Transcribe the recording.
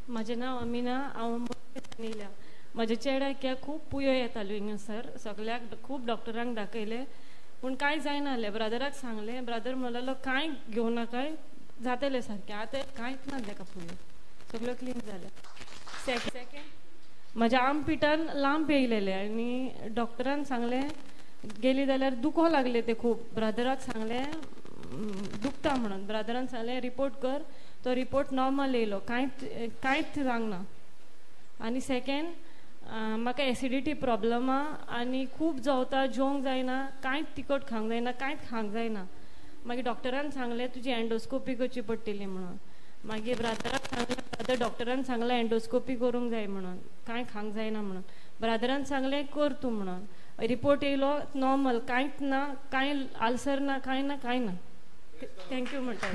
म्हजें नांव अमिना, हांव मुंबयच्यान येयल्या. म्हज्या चेड्याक खूब पुयो येताल्यो हिंगासर, सगळ्याक खूब डॉक्टरांक दाखयले पूण कांय जायना जालें. ब्रदराक सांगलें, ब्रदर म्हणलेलो कांय घेवं नाकाय, जातलें सारकें. आतां कांयच ना ताका पुयो, सगळ्यो क्लीन जाल्या. सेकेंड म्हज्या आर्मपिटान लांब येयलेले आनी डॉक्टरान सांगलें गेली जाल्यार दुखो लागले ते खूब. ब्रदराक सांगलें दुखता म्हणून. ब्रदरान सांगलें रिपोर्ट कर. तो रिपोर्ट नॉर्मल येयलो, कांयच जावंक आनी सेकेंड म्हाका एसिडिटी प्रॉब्लम आनी खूब जोवता, जेवंक जायना, कांयच तिखट खावंक जायना, कांयच खावंक जायना. मागीर डॉक्टरान सांगलें तुजी एंडोस्कोपी करची पडटली म्हणून. मागीर ब्रदराक सांगलें, ब्रदर डॉक्टरान सांगलें एंडोस्कोपी करूंक जाय म्हणून, कांय खावंक जायना म्हणून. ब्रदरान सांगलें कर तूं म्हणून. रिपोर्ट येयलो नॉर्मल, कांयच ना, कांय आल्सर ना, कांय ना, कांय ना. थँक्यू म्हणटा.